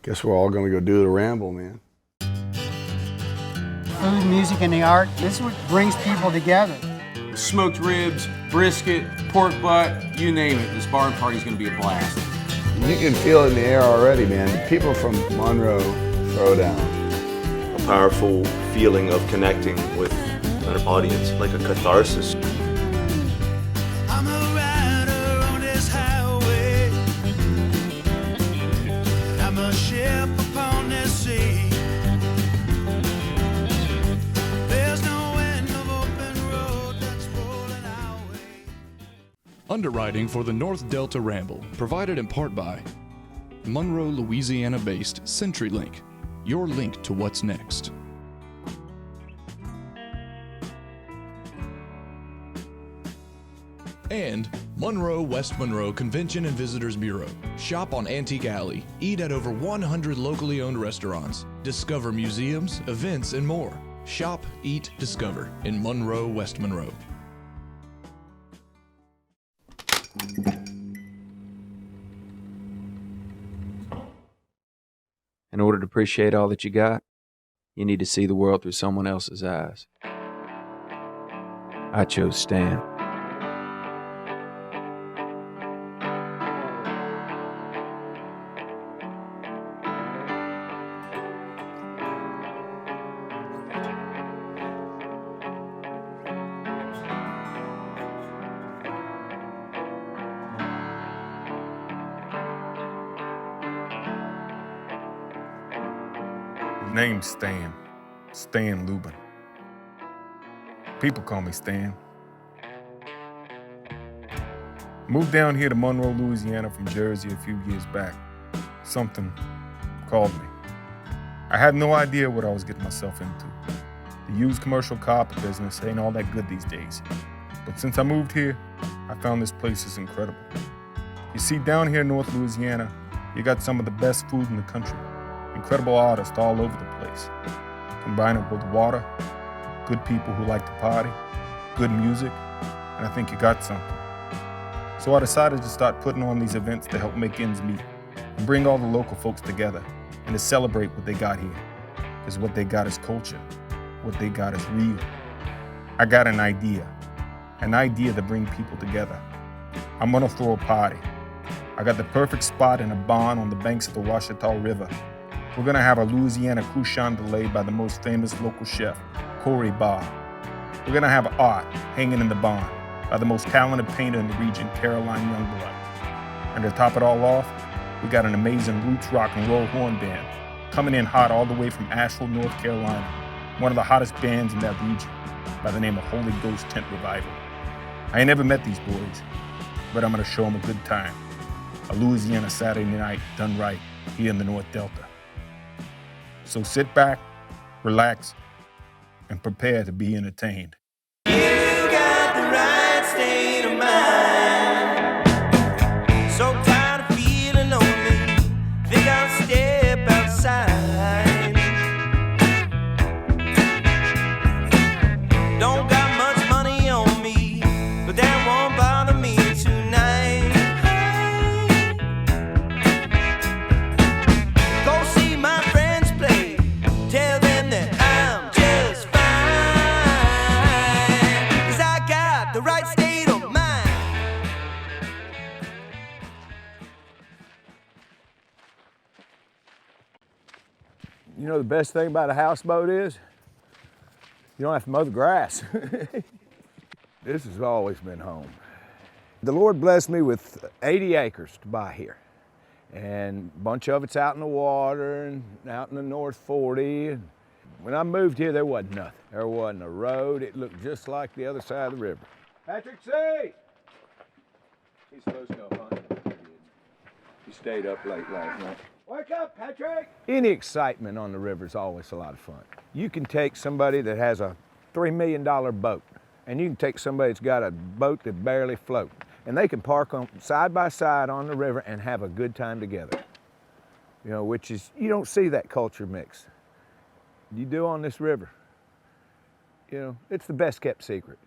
Guess we're all gonna go do the ramble, man. Food, music, and the art, this is what brings people together. Smoked ribs, brisket, pork butt, you name it. This barn party's gonna be a blast. You can feel it in the air already, man. The people from Monroe throw down. A powerful feeling of connecting with an audience, like a catharsis. I'm a rider on this highway. I'm a ship upon this sea. There's no end of open road that's rolling our way. Underwriting for the North Delta Ramble, provided in part by Monroe, Louisiana-based CenturyLink, your link to what's next. And Monroe, West Monroe Convention and Visitors Bureau. Shop on Antique Alley, eat at over 100 locally owned restaurants, discover museums, events, and more. Shop, eat, discover in Monroe, West Monroe. In order to appreciate all that you got, you need to see the world through someone else's eyes. I chose Stan. Name's Stan Lubin. People call me Stan. Moved down here to Monroe, Louisiana from Jersey a few years back. Something called me. I had no idea what I was getting myself into. The used commercial carpet business ain't all that good these days. But since I moved here, I found this place is incredible. You see, down here in North Louisiana, you got some of the best food in the country. Incredible artists all over the place. Combine it with water, good people who like to party, good music, and I think you got something. So I decided to start putting on these events to help make ends meet and bring all the local folks together and to celebrate what they got here. Because what they got is culture. What they got is real. I got an idea to bring people together. I'm gonna throw a party. I got the perfect spot in a barn on the banks of the Ouachita River. We're gonna have a Louisiana couchon delay by the most famous local chef, Corey Barr. We're gonna have art hanging in the barn by the most talented painter in the region, Caroline Youngblood. And to top it all off, we got an amazing roots rock and roll horn band coming in hot all the way from Asheville, North Carolina, one of the hottest bands in that region by the name of Holy Ghost Tent Revival. I ain't never met these boys, but I'm gonna show them a good time. A Louisiana Saturday night done right here in the North Delta. So sit back, relax, and prepare to be entertained. You got the right state of mind. So tired of feeling lonely. Think I'll step outside. Don't got much money on me, but that won't bother me tonight. Go see my friends play. Tell them that I'm just fine. 'Cause I got the right state of mind. You know the best thing about a houseboat is you don't have to mow the grass. This has always been home. The Lord blessed me with 80 acres to buy here. And a bunch of it's out in the water and out in the North 40. And when I moved here, there wasn't nothing. There wasn't a road. It looked just like the other side of the river. Patrick C! He's supposed to go hunting. He stayed up late last night. Wake up, Patrick! Any excitement on the river is always a lot of fun. You can take somebody that has a $3 million boat, and you can take somebody that's got a boat that barely floats, and they can park on side by side on the river and have a good time together. You know, which is, you don't see that culture mix. You do on this river. You know, it's the best kept secret.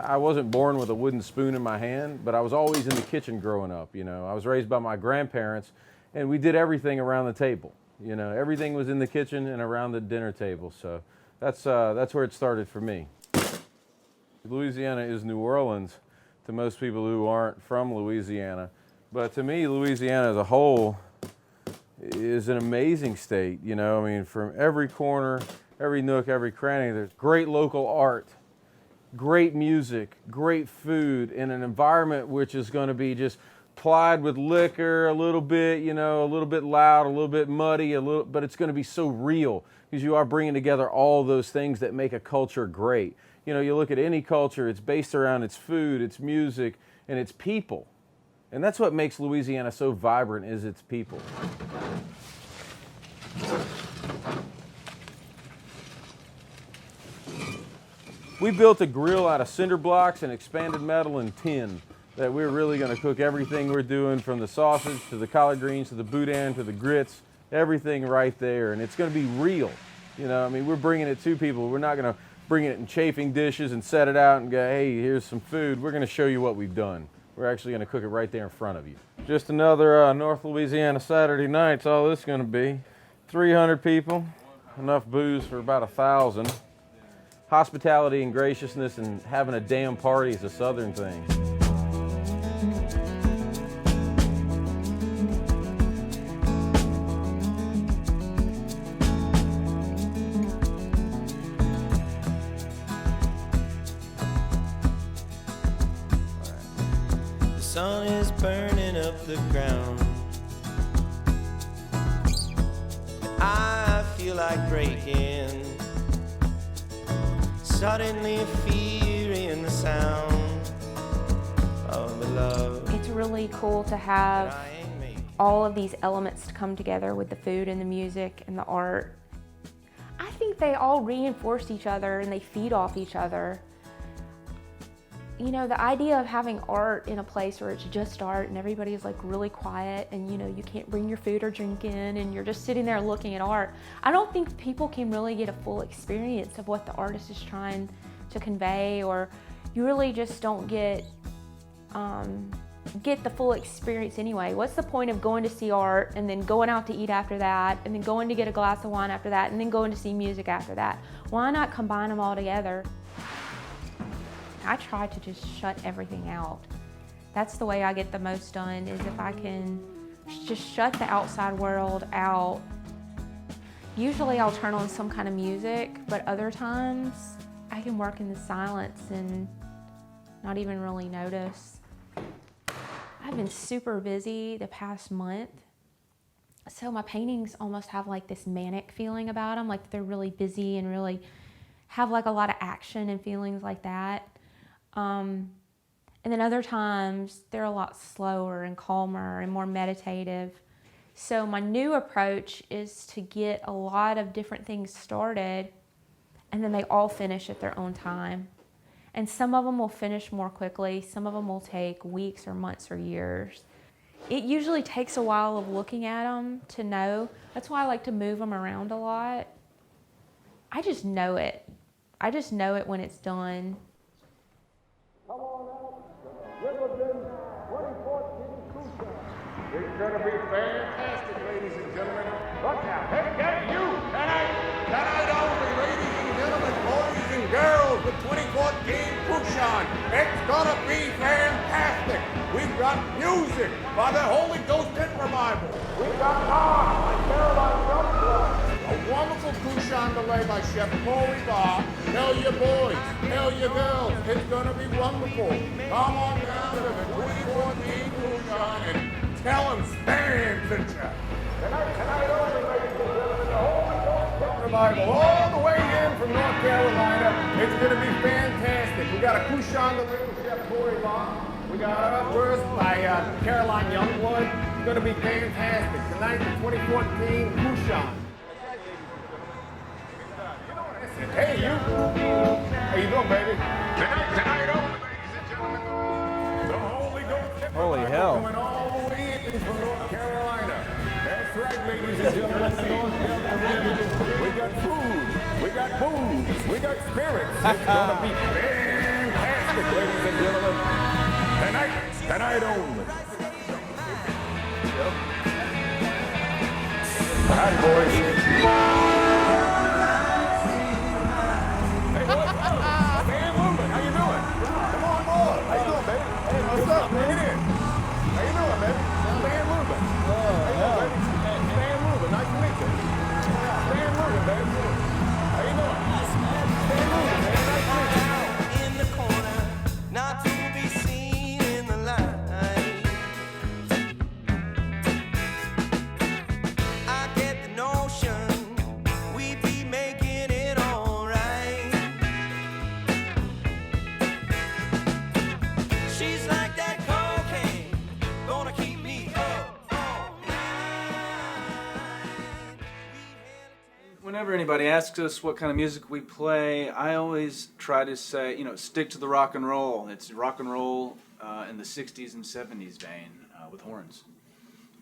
I wasn't born with a wooden spoon in my hand, but I was always in the kitchen growing up. You know, I was raised by my grandparents, and we did everything around the table. You know, everything was in the kitchen and around the dinner table. So that's where it started for me. Louisiana is New Orleans to most people who aren't from Louisiana, but to me, Louisiana as a whole is an amazing state. You know, I mean, from every corner, every nook, every cranny, there's great local art, great music, great food, in an environment which is going to be just plied with liquor a little bit, you know, a little bit loud, a little bit muddy, but it's going to be so real because you are bringing together all those things that make a culture great. You know, you look at any culture, it's based around its food, its music, and its people. And that's what makes Louisiana so vibrant, is its people. We built a grill out of cinder blocks and expanded metal and tin that we're really going to cook everything we're doing, from the sausage to the collard greens to the boudin to the grits, everything right there. And it's going to be real. You know, I mean, we're bringing it to people. We're not going to bring it in chafing dishes and set it out and go, hey, here's some food. We're going to show you what we've done. We're actually going to cook it right there in front of you. Just another North Louisiana Saturday night. That's all this is going to be. 300 people, enough booze for about 1,000. Hospitality and graciousness and having a damn party is a Southern thing. The sun is burning up the ground. I feel like breaking. Suddenly fearing the sound of the love. It's really cool to have all of these elements to come together with the food and the music and the art. I think they all reinforce each other and they feed off each other. You know, the idea of having art in a place where it's just art and everybody is like really quiet and, you know, you can't bring your food or drink in and you're just sitting there looking at art. I don't think people can really get a full experience of what the artist is trying to convey, or you really just don't get the full experience anyway. What's the point of going to see art and then going out to eat after that and then going to get a glass of wine after that and then going to see music after that? Why not combine them all together? I try to just shut everything out. That's the way I get the most done, is if I can just shut the outside world out. Usually I'll turn on some kind of music, but other times I can work in the silence and not even really notice. I've been super busy the past month, so my paintings almost have like this manic feeling about them, like they're really busy and really have like a lot of action and feelings like that. And then other times they're a lot slower and calmer and more meditative. So my new approach is to get a lot of different things started and then they all finish at their own time. And some of them will finish more quickly, some of them will take weeks or months or years. It usually takes a while of looking at them to know. That's why I like to move them around a lot. I just know it. I just know it when it's done. Come on out, Riverton 2014 Cruise. It's going to be fantastic, ladies and gentlemen. Look now, hey, get you! Tonight only, ladies and gentlemen, boys and girls, the 2014 Cruise. It's going to be fantastic. We've got music by the Holy Ghost Hit Revival. We've got art by Caroline Youngblood. A wonderful Cruise delay by Chef Corey Barr. Tell your boys, tell your girls, it's gonna be wonderful. Come on down to the 2014 Cruise and tell them Stan sent you. Tonight only, ladies and gentlemen, the Holy Ghost Hit Revival, all the way in from North Carolina. It's gonna be fantastic. We got a Cruise delay with Chef Corey Barr. We got our first by Caroline Youngblood. It's gonna be fantastic. Tonight, the 2014 Cruise. Hey, you. How you doing, baby? Tonight only, ladies and gentlemen, the Holy Ghost. Holy hell. Coming all the way in from North Carolina. That's right, ladies and gentlemen. We got food, we got booze, we got spirits. It's gonna be fantastic. traffic, ladies and gentlemen. Tonight only. Howdy, boys. Hey, boys. Man moving. How you doing? Come on, boy. How you doing, baby? Hey, what's up, man? Get in. How you doing, baby? Man moving. How you doing, baby? Man moving. Nice to meet you. Man moving, baby. How you doing? Man moving, man. Nice to meet you. In the corner, not to be seen in the light. I get the notion we be making it all right. She's like that cocaine, gonna keep me up all night. Whenever anybody asks us what kind of music we play, I always try to say, stick to the rock and roll. It's rock and roll in the 60s and 70s vein with horns.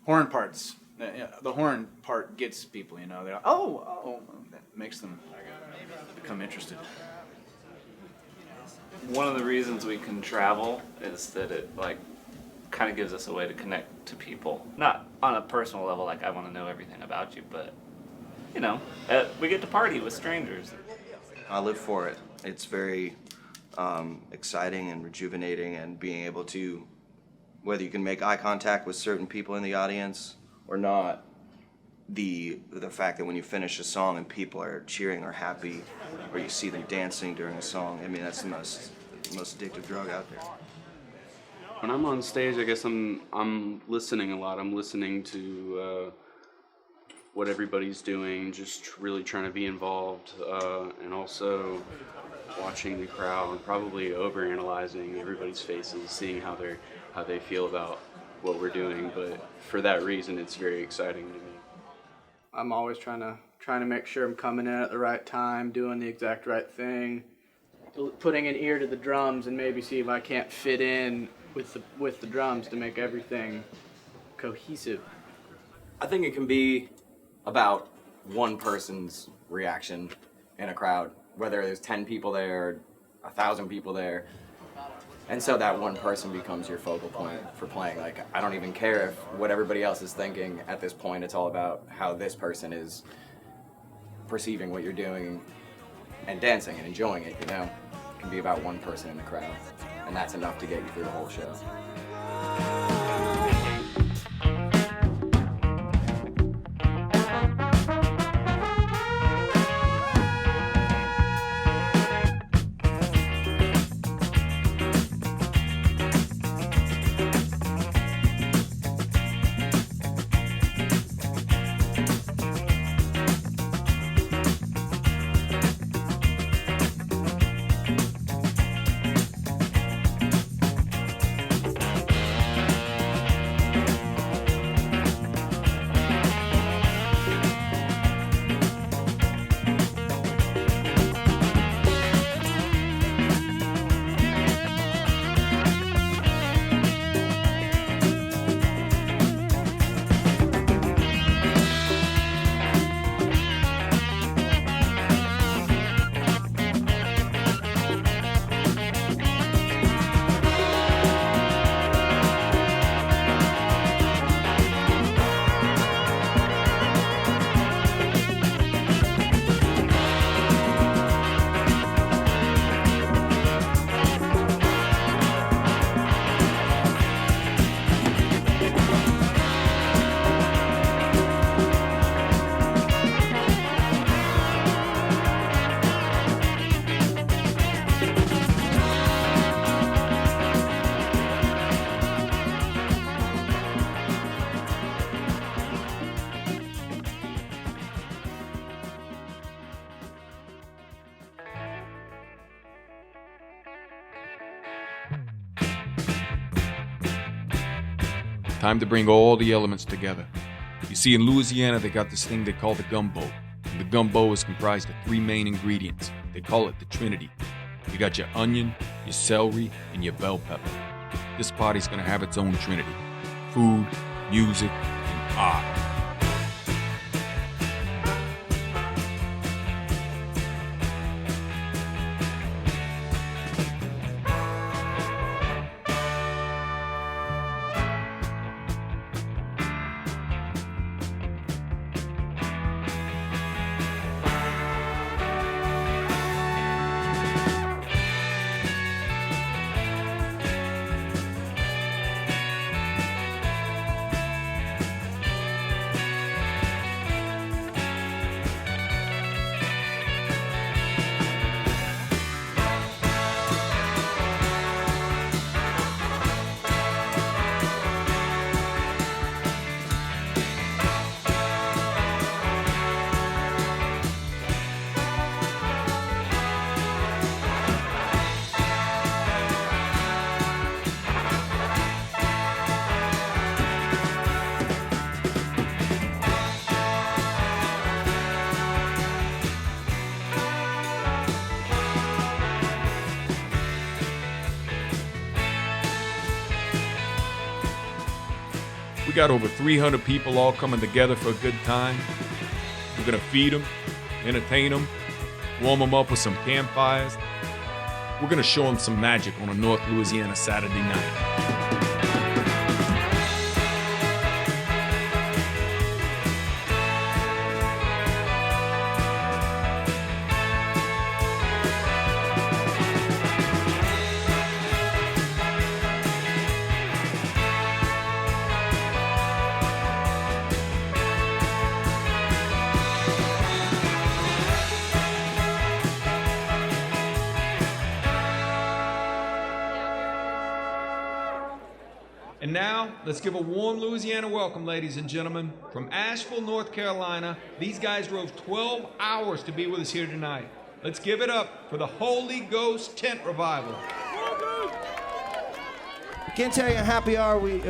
Horn parts. The horn part gets people, They're like, oh, that makes them become interested. One of the reasons we can travel is that it kind of gives us a way to connect to people. Not on a personal level, like I want to know everything about you, but we get to party with strangers. I live for it. It's very exciting and rejuvenating, and being able to, whether you can make eye contact with certain people in the audience or not, the fact that when you finish a song and people are cheering or happy, or you see them dancing during a song, I mean, that's the most addictive drug out there. When I'm on stage, I guess I'm listening a lot. I'm listening to what everybody's doing, just really trying to be involved, and also watching the crowd, probably overanalyzing everybody's faces, seeing how they feel about what we're doing. But for that reason, it's very exciting to me. I'm always trying to make sure I'm coming in at the right time, doing the exact right thing, putting an ear to the drums, and maybe see if I can't fit in with the drums to make everything cohesive. I think it can be about one person's reaction in a crowd, whether there's 10 people there or 1,000 people there. And so that one person becomes your focal point for playing. Like, I don't even care if what everybody else is thinking at this point. It's all about how this person is perceiving what you're doing and dancing and enjoying it, It can be about one person in the crowd, and that's enough to get you through the whole show. Time to bring all the elements together. You see, in Louisiana, they got this thing they call the gumbo. And the gumbo is comprised of 3 main ingredients. They call it the Trinity. You got your onion, your celery, and your bell pepper. This party's gonna have its own Trinity: food, music, and art. We got over 300 people all coming together for a good time. We're gonna feed them, entertain them, warm them up with some campfires. We're gonna show them some magic on a North Louisiana Saturday night. And now, let's give a warm Louisiana welcome, ladies and gentlemen. From Asheville, North Carolina, these guys drove 12 hours to be with us here tonight. Let's give it up for the Holy Ghost Tent Revival. Can't tell you how happy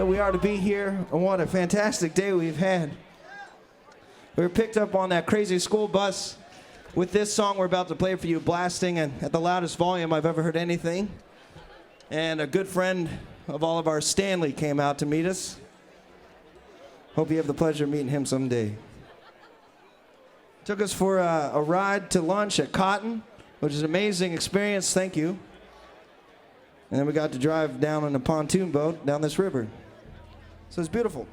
we are to be here, and what a fantastic day we've had. We were picked up on that crazy school bus with this song we're about to play for you, blasting and at the loudest volume I've ever heard anything. And a good friend of all of ours, Stanley, came out to meet us. Hope you have the pleasure of meeting him someday. Took us for a ride to lunch at Cotton, which is an amazing experience, thank you. And then we got to drive down on a pontoon boat down this river. So it's beautiful.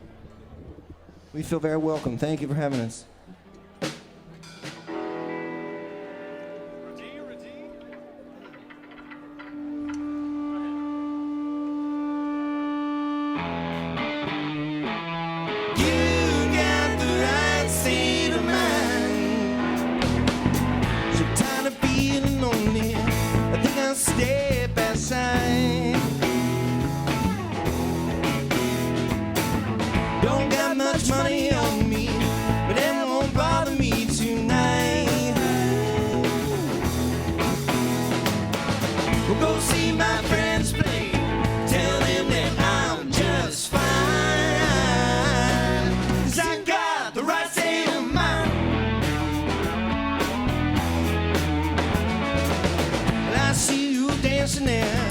We feel very welcome. Thank you for having us. Step aside. Don't got much money on me, but that won't bother me tonight. We'll go see my friends play. Tell them that I'm just fine, 'cause I got the right state of mind. I see you dancing there.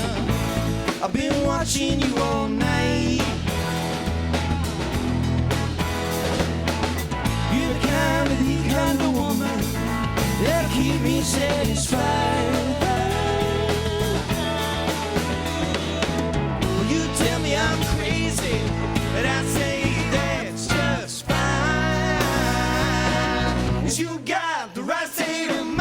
I've been watching you all night. You're the kind of woman that'll keep me satisfied. Well, you tell me I'm crazy, but I say that's just fine, 'cause you got the right state of mind.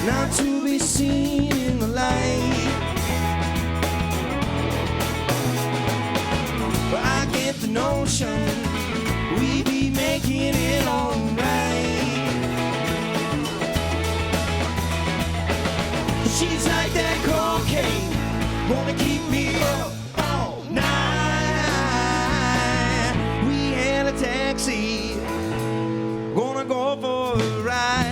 Not to be seen in the light, but I get the notion we be making it alright. She's like that cocaine, wanna keep me up all night. We had a taxi, gonna go for a ride.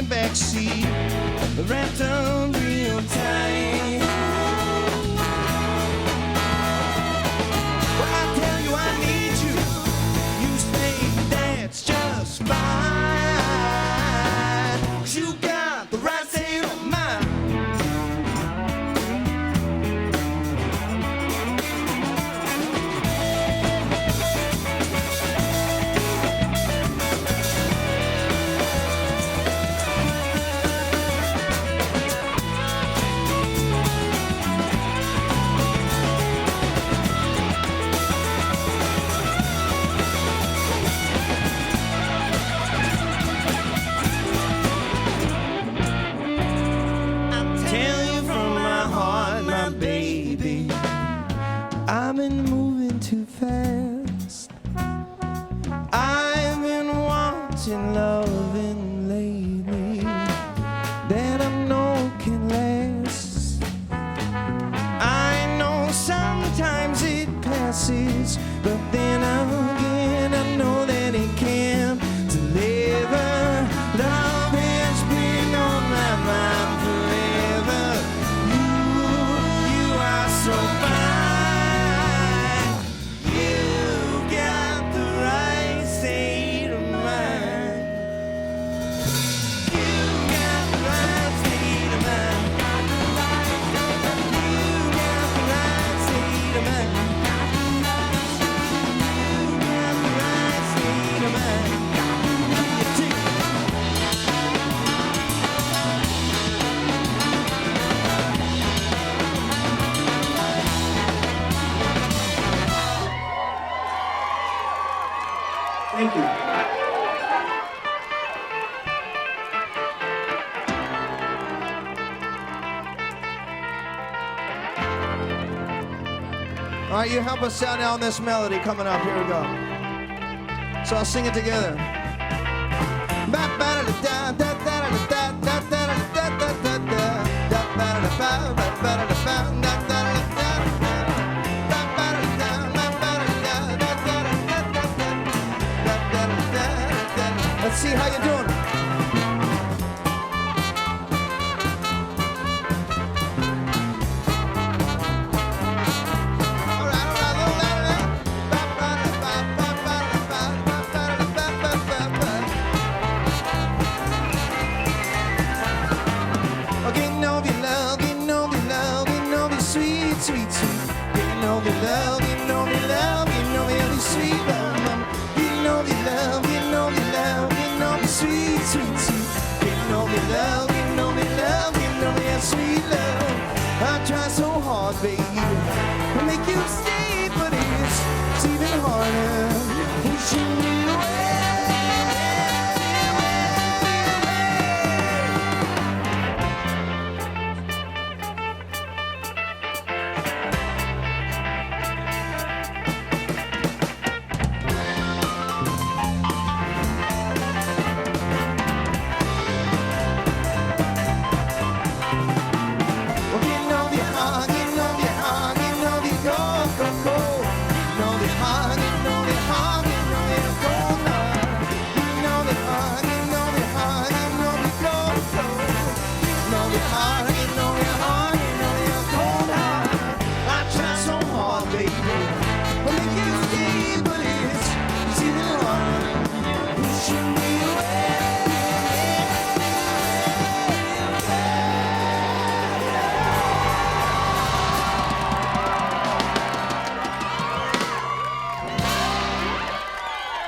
Backseat, wrapped up real tight. Well, I tell you I need you. You say that's just fine, 'cause you got the right state of mind. I've been moving too fast. I've been wanting love your mind. Thank you. All right, you help us out now on this melody coming up. Here we go. So I'll sing it together. Let's see how you're doing. Sweet, sweet, you know me love, you know me love, you know me every sweet love, you know me love, you know me love, you know me sweet, sweet, sweet, you know me love, you know me love, you know me a sweet love. I try so hard, baby, to make you stay, but it's even harder. Pushing you away.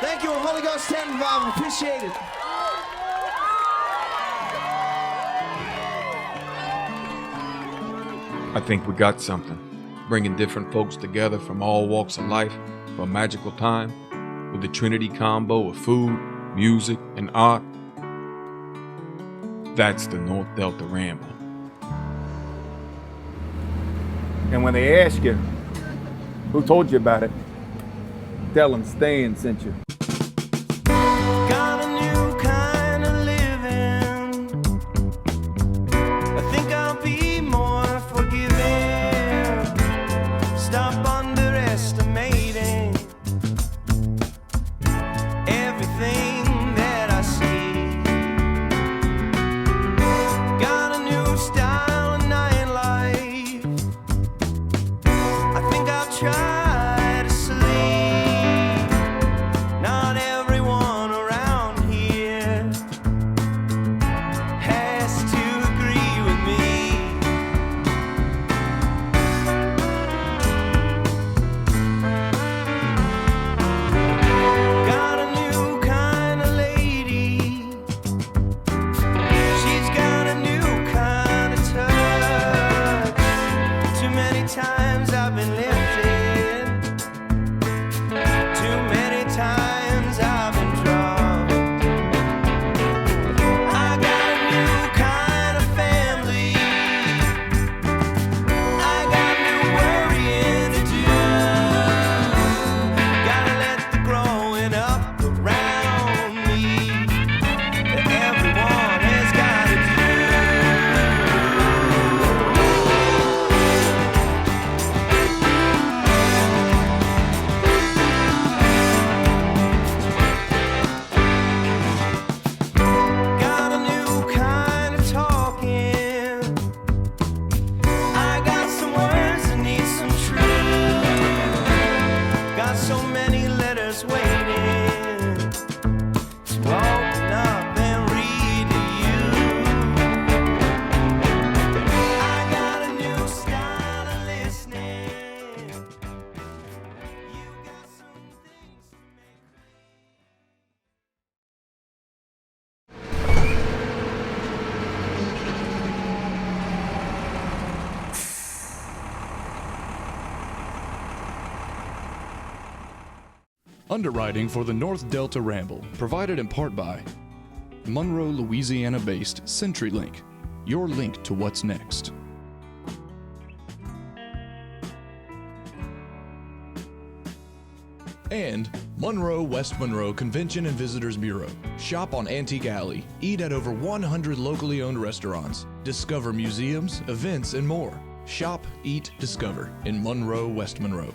Thank you, Holy Ghost 10 Revival. Appreciate it. I think we got something, bringing different folks together from all walks of life for a magical time with the Trinity combo of food, music, and art. That's the North Delta Ramble. And when they ask you, who told you about it, tell them Stan sent you. Got a new kind of living. I think I'll be more forgiving. Stop underestimating everything that I see. Got a new style of nightlife. I think I'll try to sleep. Underwriting for the North Delta Ramble, provided in part by Monroe, Louisiana-based CenturyLink, your link to what's next. And Monroe, West Monroe Convention and Visitors Bureau. Shop on Antique Alley, eat at over 100 locally owned restaurants, discover museums, events, and more. Shop, eat, discover in Monroe, West Monroe.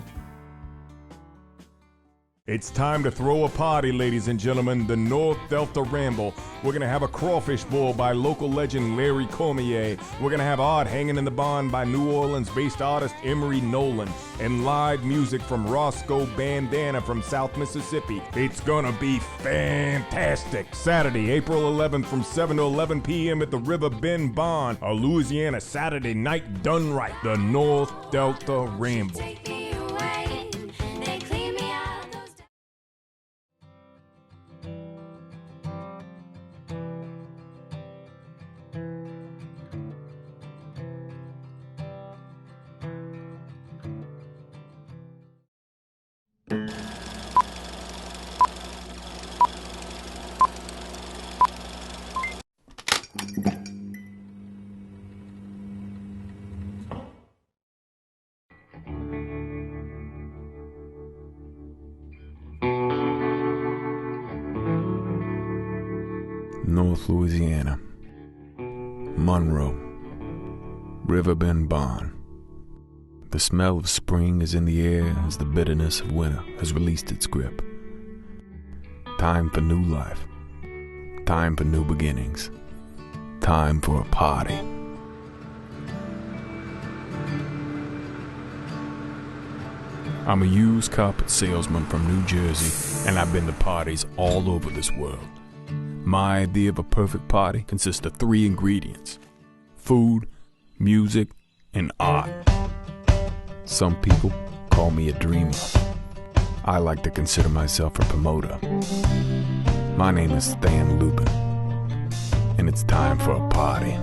It's time to throw a party, ladies and gentlemen. The North Delta Ramble. We're going to have a crawfish boil by local legend Larry Cormier. We're going to have art hanging in the barn by New Orleans-based artist Emery Nolan. And live music from Roscoe Bandana from South Mississippi. It's going to be fantastic. Saturday, April 11th from 7 to 11 p.m. at the River Bend Barn. A Louisiana Saturday night done right. The North Delta Ramble. North Louisiana, Monroe, Riverbend Barn. The smell of spring is in the air as the bitterness of winter has released its grip. Time for new life. Time for new beginnings. Time for a party. I'm a used carpet salesman from New Jersey, and I've been to parties all over this world. My idea of a perfect party consists of 3 ingredients: food, music, and art. Some people call me a dreamer. I like to consider myself a promoter. My name is Stan Lupin, and it's time for a party.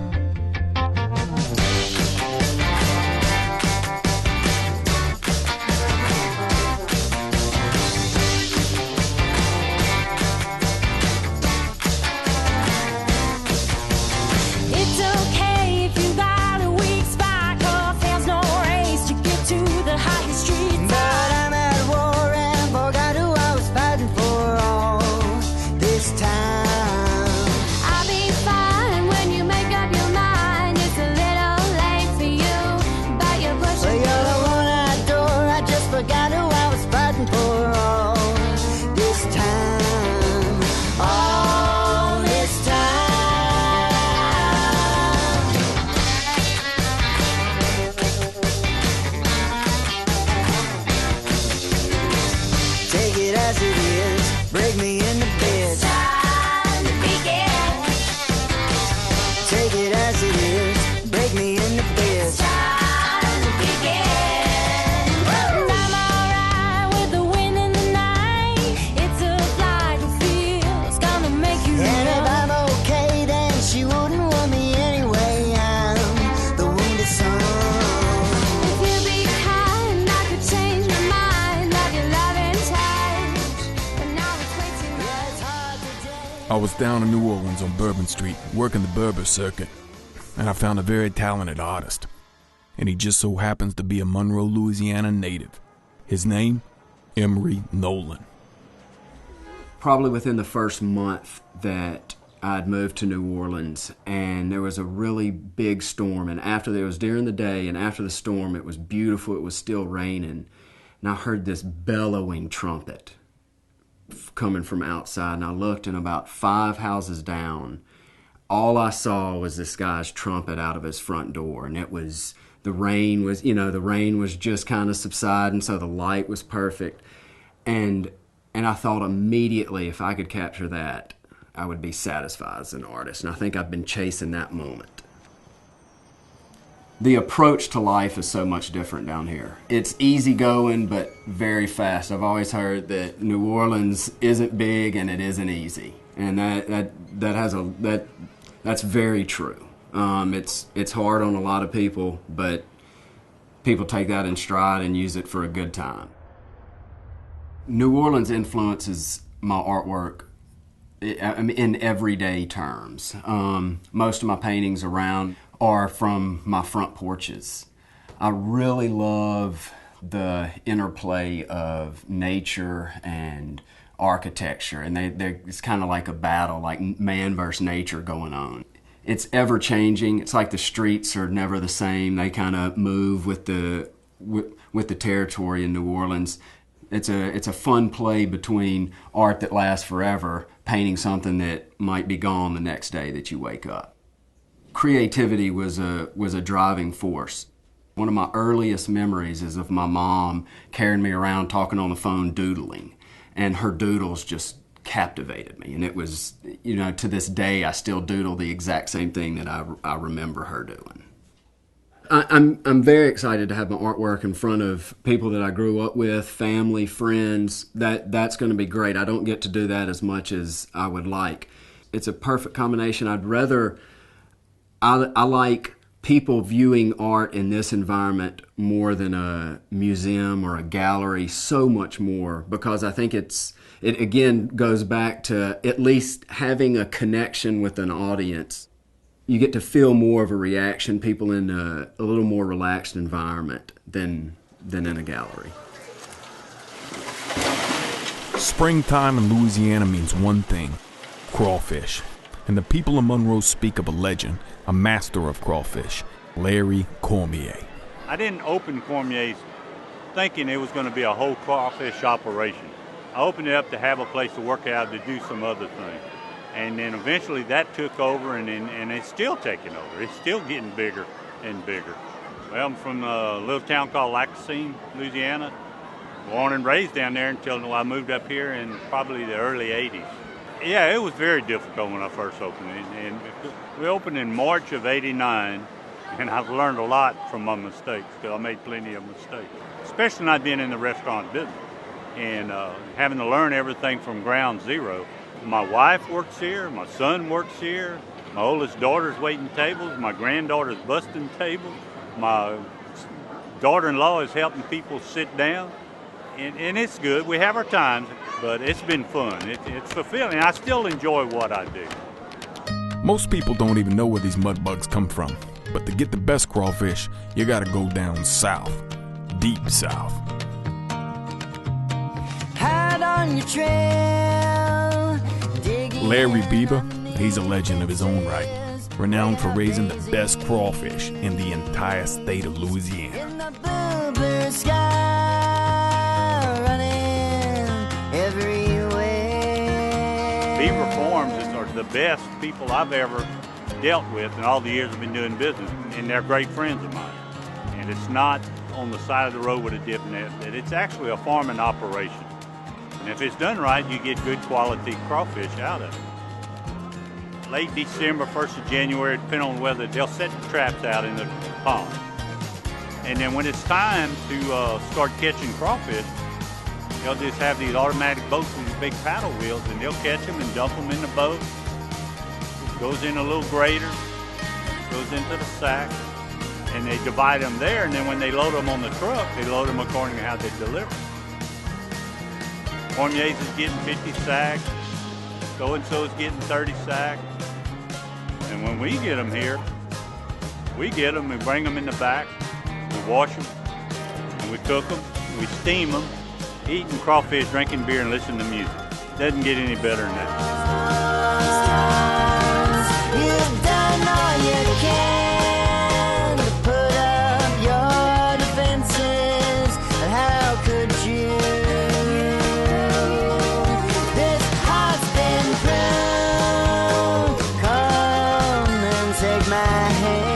I was down in New Orleans on Bourbon Street, working the Berber circuit, and I found a very talented artist. And he just so happens to be a Monroe, Louisiana native. His name, Emery Nolan. Probably within the first month that I'd moved to New Orleans, and there was a really big storm, and it was during the day, and after the storm it was beautiful, it was still raining, and I heard this bellowing trumpet coming from outside, and I looked, and about 5 houses down, all I saw was this guy's trumpet out of his front door, and the rain was just kind of subsiding, so the light was perfect, and I thought immediately if I could capture that, I would be satisfied as an artist, and I think I've been chasing that moment. The approach to life is so much different down here. It's easygoing, but very fast. I've always heard that New Orleans isn't big and it isn't easy, and that's very true. It's hard on a lot of people, but people take that in stride and use it for a good time. New Orleans influences my artwork in everyday terms. Most of my paintings around are from my front porches. I really love the interplay of nature and architecture, and it's kind of like a battle, like man versus nature going on. It's ever changing. It's like the streets are never the same. They kind of move with the territory in New Orleans. It's a fun play between art that lasts forever, painting something that might be gone the next day that you wake up. Creativity was a driving force. One of my earliest memories is of my mom carrying me around talking on the phone doodling, and her doodles just captivated me. And it was, to this day I still doodle the exact same thing that I remember her doing. I'm very excited to have my artwork in front of people that I grew up with, family, friends. That's going to be great. I don't get to do that as much as I would like. It's a perfect combination. I like people viewing art in this environment more than a museum or a gallery, so much more, because I think it again goes back to at least having a connection with an audience. You get to feel more of a reaction, people in a little more relaxed environment than in a gallery. Springtime in Louisiana means one thing: crawfish. And the people of Monroe speak of a legend, a master of crawfish, Larry Cormier. I didn't open Cormier's thinking it was going to be a whole crawfish operation. I opened it up to have a place to work out, to do some other things. And then eventually that took over, and it's still taking over. It's still getting bigger and bigger. Well, I'm from a little town called Lacassine, Louisiana. Born and raised down there until I moved up here in probably the early 80s. Yeah, it was very difficult when I first opened it. And we opened in March of '89, and I've learned a lot from my mistakes, because I made plenty of mistakes, especially not being in the restaurant business and having to learn everything from ground zero. My wife works here, my son works here, my oldest daughter's waiting tables, my granddaughter's busting tables, my daughter-in-law is helping people sit down, and it's good. We have our times, but it's been fun. It's fulfilling. I still enjoy what I do. Most people don't even know where these mud bugs come from, but to get the best crawfish, you gotta go down south, deep south. Hide on your trail, Larry Bieber, he's a legend of his own right, renowned for raising the best crawfish in the entire state of Louisiana. blue sky, running everywhere. Beaver Farms are the best people I've ever dealt with in all the years I've been doing business, and they're great friends of mine. And it's not on the side of the road with a dip net, it's actually a farming operation. And if it's done right, you get good quality crawfish out of it. Late December, 1st of January, depending on the weather, they'll set the traps out in the pond. And then when it's time to start catching crawfish, they'll just have these automatic boats with these big paddle wheels, and they'll catch them and dump them in the boat. It goes in a little grater, goes into the sack, and they divide them there, and then when they load them on the truck, they load them according to how they deliver. Cormier's is getting 50 sacks, so-and-so is getting 30 sacks. And when we get them here, we get them and bring them in the back, we wash them, and we cook them, and we steam them, eating crawfish, drinking beer, and listening to music. Doesn't get any better than that. You've done all you can to put up your defenses, but how could you? This heart's been pruned. Come and take my hand.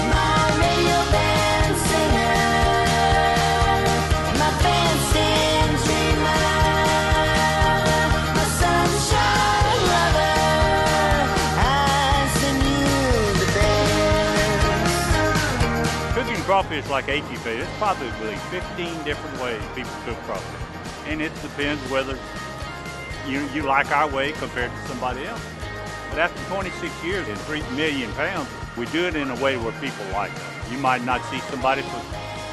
My radio band singer, my bandstand dreamer, my sunshine lover, I send you the best. Cooking crawfish like AT fish, there's probably 15 different ways people cook crawfish. And it depends whether you like our way compared to somebody else. But after 26 years and 3 million pounds, we do it in a way where people like it. You might not see somebody for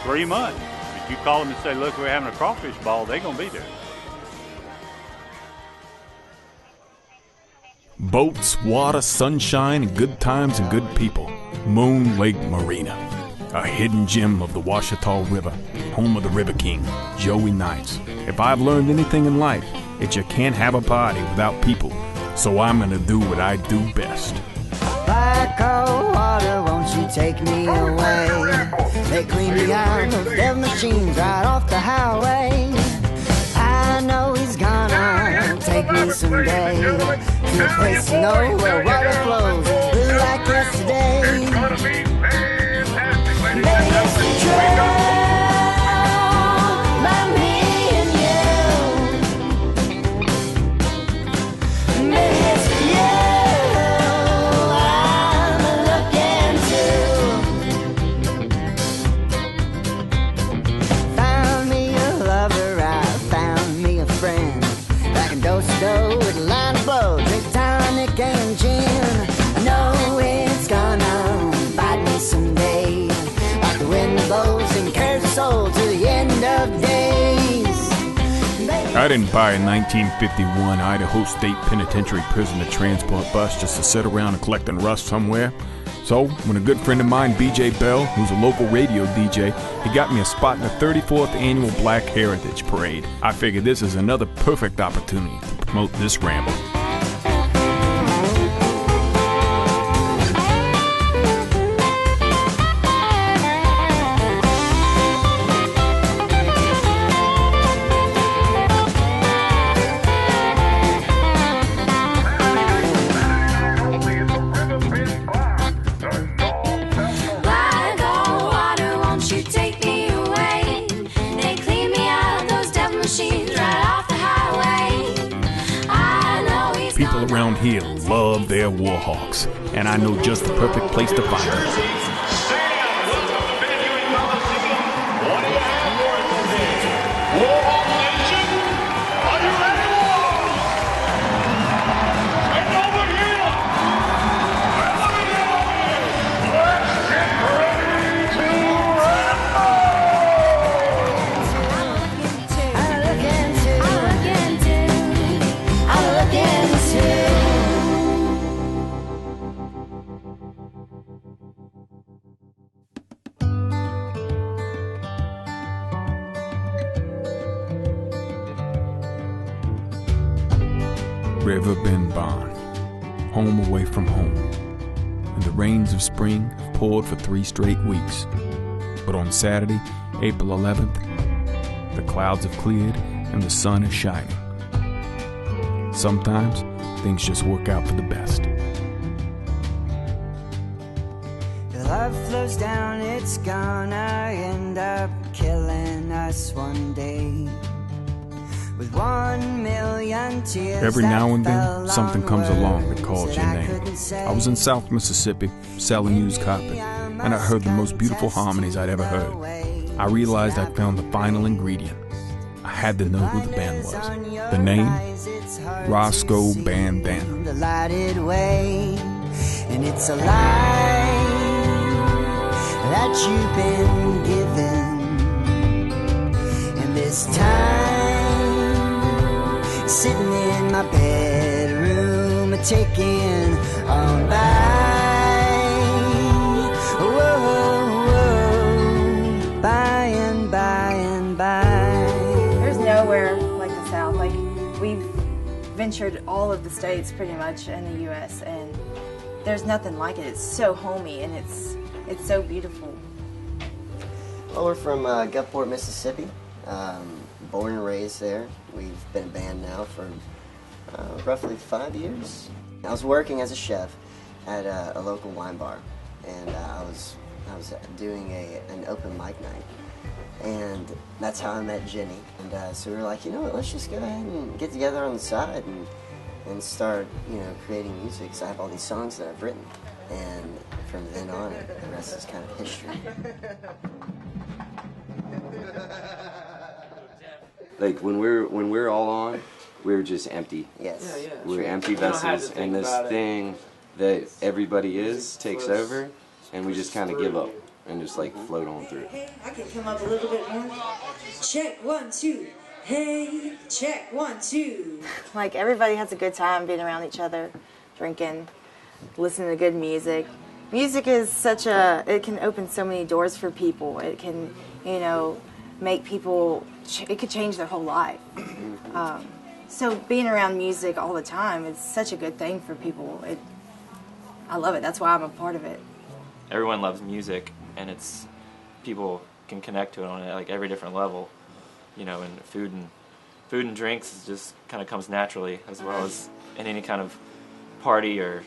3 months, but You call them and say, look, we're having a crawfish ball, they're going to be there. Boats, water, sunshine, and good times and good people. Moon Lake Marina, a hidden gem of the Ouachita River, home of the River King, Joey Knights. If I've learned anything in life, it's you can't have a party without people, so I'm gonna do what I do best. Black cold water, won't you take me away? They clean me out of them machines right off the highway. I know he's gonna take me someday to a place you know where water flows blue like yesterday. Maybe it's a trail by me and you. Maybe it's you I'm looking to. Found me a lover, I found me a friend. Like a do-si-do with a line of blow, drink tonic and gin. I know it's gonna bite me someday. Like the wind blows and carries a soul to the end of days. I didn't buy a 1951 Idaho State Penitentiary prisoner transport bus just to sit around and collect and rust somewhere. So, when a good friend of mine, BJ Bell, who's a local radio DJ, he got me a spot in the 34th Annual Black Heritage Parade, I figured this is another perfect opportunity to promote this ramble. Black old water, won't you take me away? They clean me out of those devil machines right off the highway. I know he's People around here love their Warhawks, and I know just the perfect place to find them. River Bend Barn, home away from home. And the rains of spring have poured for 3 straight weeks. But on Saturday, April 11th, the clouds have cleared and the sun is shining. Sometimes things just work out for the best. The love flows down, it's gonna end up killing us one day. With 1 million tears. Every now and then, something comes along that calls your name. I was in South Mississippi selling used carpet, and I heard the most beautiful harmonies I'd ever heard. I realized I'd found the final ingredient. I had to know who the band was. The name? Roscoe Bandana. The lighted way, and it's a life that you've been given. And this time, sitting in my bedroom, taking on by. Whoa, whoa, by and by and by. There's nowhere like the South. Like, we've ventured all of the states pretty much in the U.S. and there's nothing like it. It's so homey and it's so beautiful. Well, we're from Gulfport, Mississippi. Born and raised there. We've been a band now for roughly 5 years. I was working as a chef at a local wine bar, and I was doing an open mic night, and that's how I met Jenny. And so we were like, you know what, let's just go ahead and get together on the side and start, creating music. So I have all these songs that I've written, and from then on, the rest is kind of history. Like when we're all on, we're just empty. Yes. Yeah, we're empty vessels, and this thing that everybody is takes over, and we just kind of give up. and just like float on through. I can come up a little bit more. Check 1, 2. Hey, check 1, 2. Like, everybody has a good time being around each other, drinking, listening to good music. Music is it can open so many doors for people. It can, make people, it could change their whole life. So being around music all the time is such a good thing for people. I love it. That's why I'm a part of it. Everyone loves music, and people can connect to it on like every different level, and food and drinks is just kind of comes naturally, as well as in any kind of party or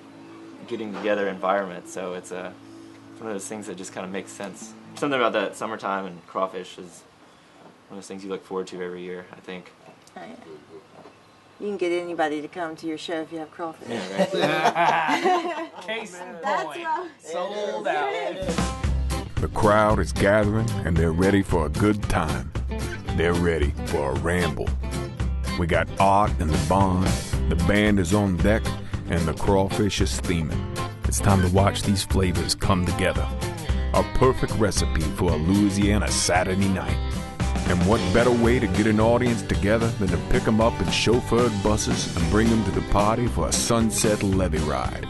getting together environment. So it's one of those things that just kind of makes sense. Something about that summertime and crawfish is one of those things you look forward to every year, I think. Oh, yeah. You can get anybody to come to your show if you have crawfish. Yeah, right. Case in point. Sold out. The crowd is gathering and they're ready for a good time. They're ready for a ramble. We got Art in the barn, the band is on deck, and the crawfish is steaming. It's time to watch these flavors come together. A perfect recipe for a Louisiana Saturday night. And what better way to get an audience together than to pick them up in chauffeured buses and bring them to the party for a sunset levee ride.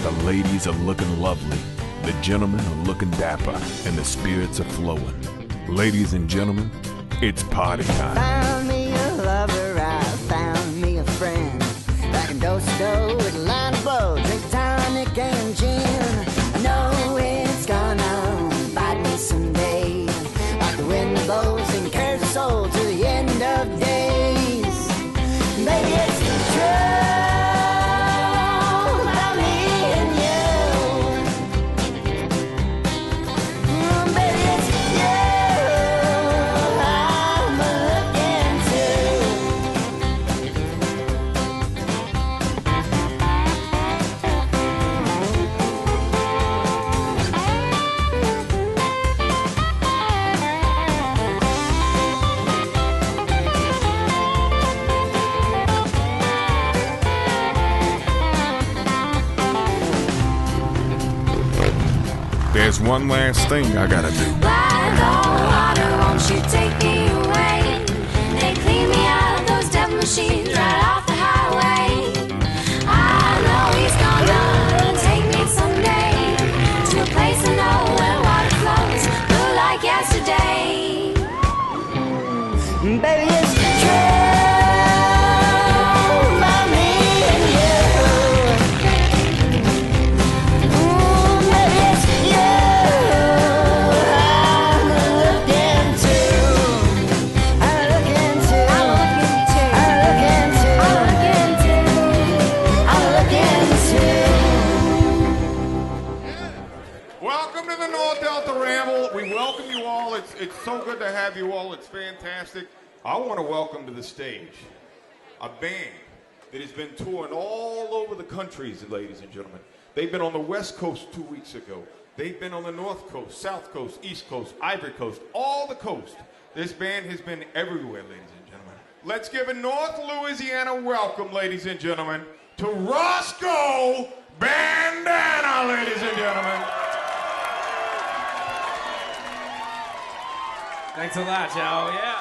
The ladies are looking lovely, the gentlemen are looking dapper, and the spirits are flowing. Ladies and gentlemen, it's party time. Found me a lover, I found me a friend. Back in do-si-do with a line of blow, drink tonic and gin. I know it's gonna bite me someday. Like the wind that blows and carries the soul to the end of days. Maybe it's true. There's one last thing I gotta do. Like old water, won't you take me away? They clean me out of those devil machines right off the highway. I know he's gonna take me someday to a place I know where water flows blue like yesterday. Baby, it's true. It's so good to have you all. It's fantastic. I want to welcome to the stage a band that has been touring all over the countries, ladies and gentlemen. They've been on the West Coast 2 weeks ago. They've been on the North Coast, South Coast, East Coast, Ivory Coast, all the coast. This band has been everywhere, ladies and gentlemen. Let's give a North Louisiana welcome, ladies and gentlemen, to Roscoe Bandana, ladies and gentlemen. Thanks a lot, Joe. Yeah.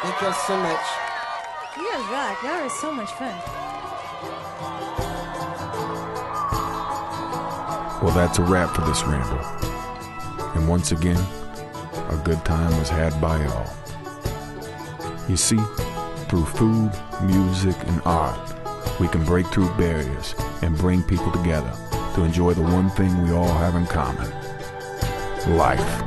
Thank you so much. You guys rock. Y'all are so much fun. Well, that's a wrap for this ramble. And once again, a good time was had by all. You see, through food, music, and art, we can break through barriers and bring people together to enjoy the one thing we all have in common: life.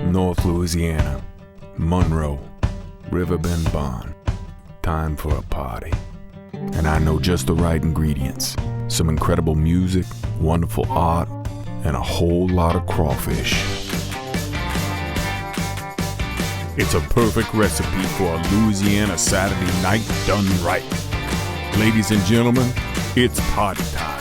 North Louisiana, Monroe, Riverbend Bond. Time for a party. And I know just the right ingredients. Some incredible music, wonderful art, and a whole lot of crawfish. It's a perfect recipe for a Louisiana Saturday night done right. Ladies and gentlemen, it's party time.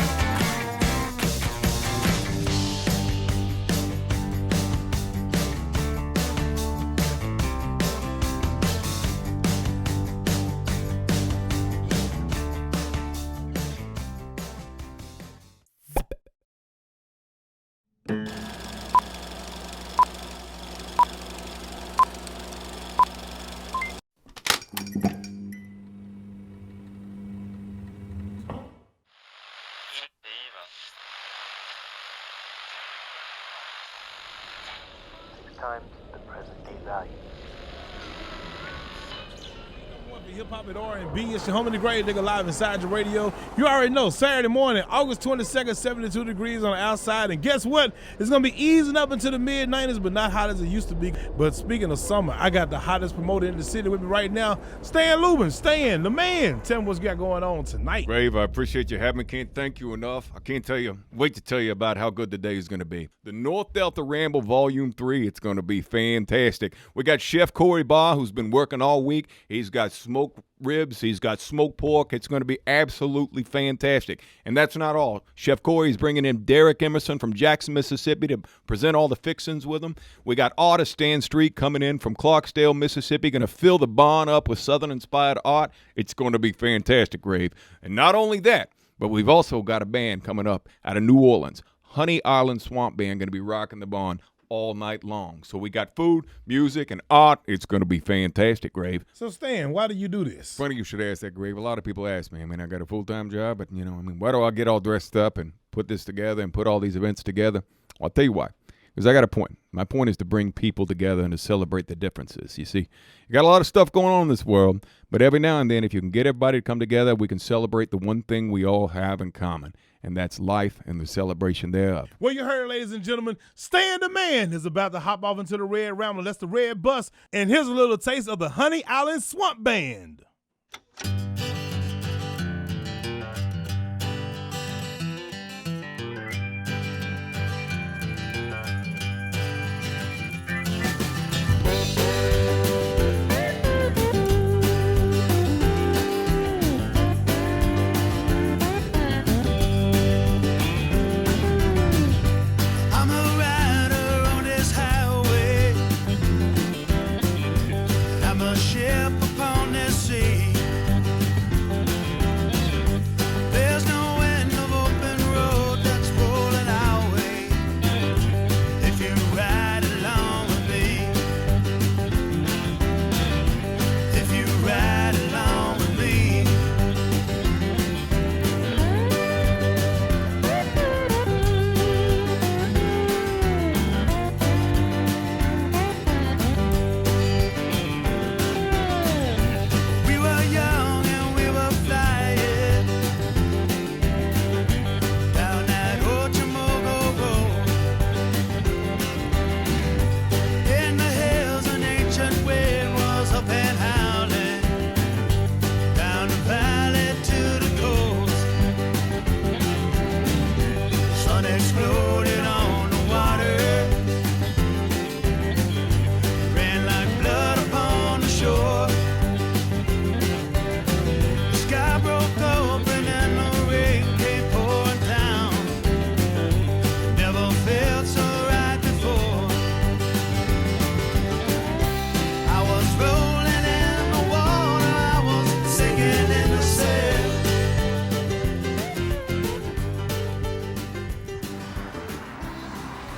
Times the present day value. Hip hop and R&B. It's your home in the grave, nigga, live inside your radio. You already know, Saturday morning, August 22nd, 72 degrees on the outside. And guess what? It's going to be easing up into the mid-90s, but not hot as it used to be. But speaking of summer, I got the hottest promoter in the city with me right now, Stan Lubin. Stan, the man. Tell me what's got going on tonight. Rave, I appreciate you having me. Can't thank you enough. I can't wait to tell you about how good the day is going to be. The North Delta Ramble Volume 3, it's going to be fantastic. We got Chef Corey Barr, who's been working all week. He's got smoked ribs, he's got smoked pork. It's going to be absolutely fantastic. And that's not all. Chef Corey's bringing in Derek Emerson from Jackson, Mississippi to present all the fixings with him. We got artist Stan Street coming in from Clarksdale, Mississippi, going to fill the barn up with Southern-inspired art. It's going to be fantastic, Rave. And not only that, but we've also got a band coming up out of New Orleans. Honey Island Swamp Band going to be rocking the barn all night long. So we got food, music, and art. It's going to be fantastic, Grave. So, Stan, why do you do this? Funny you should ask that, Grave. A lot of people ask me. I mean, I got a full-time job, but, why do I get all dressed up and put this together and put all these events together? I'll tell you why. Because I got a point. My point is to bring people together and to celebrate the differences. You see, you got a lot of stuff going on in this world, but every now and then, if you can get everybody to come together, we can celebrate the one thing we all have in common, and that's life and the celebration thereof. Well, you heard, ladies and gentlemen, Stan the Man is about to hop off into the Red Ramble. That's the Red Bus, and here's a little taste of the Honey Island Swamp Band.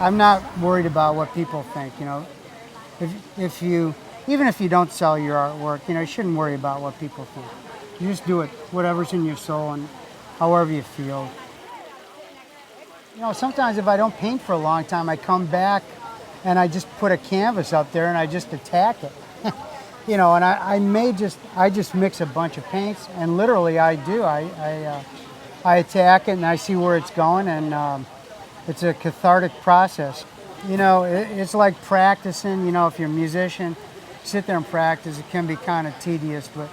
I'm not worried about what people think, If you, even if you don't sell your artwork, you shouldn't worry about what people think. You just do it, whatever's in your soul and however you feel. Sometimes if I don't paint for a long time, I come back and I just put a canvas up there and I just attack it. And I just mix a bunch of paints, and literally I do. I attack it and I see where it's going, and it's a cathartic process. It's like practicing. If you're a musician, sit there and practice. It can be kind of tedious, but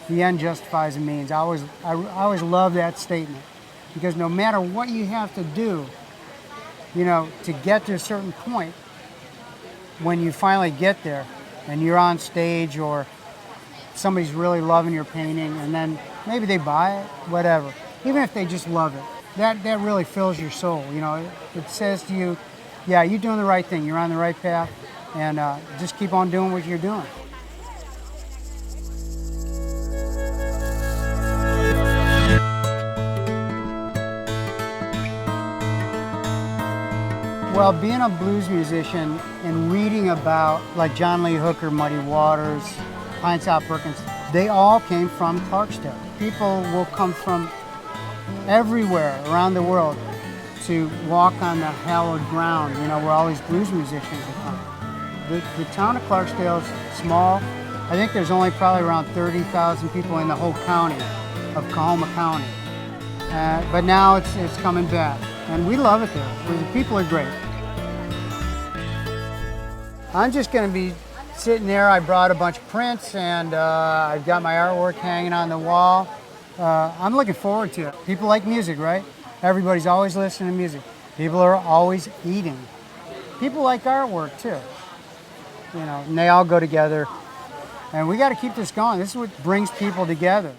the end justifies the means. I always love that statement, because no matter what you have to do, you know, to get to a certain point, when you finally get there and you're on stage or somebody's really loving your painting and then maybe they buy it, whatever, even if they just love it, that really fills your soul. You know, it says to you, yeah, you're doing the right thing, you're on the right path, and just keep on doing what you're doing. Well, being a blues musician and reading about like John Lee Hooker, Muddy Waters, Pine Top Perkins, they all came from Clarksdale. People will come from everywhere around the world to walk on the hallowed ground, you know, where all these blues musicians are from. The town of Clarksdale is small. I think there's only probably around 30,000 people in the whole county of Coahoma County. But now it's coming back, and we love it there. The people are great. I'm just going to be sitting there. I brought a bunch of prints, and I've got my artwork hanging on the wall. I'm looking forward to it. People like music, right? Everybody's always listening to music. People are always eating. People like artwork too. You know, and they all go together. And we got to keep this going. This is what brings people together.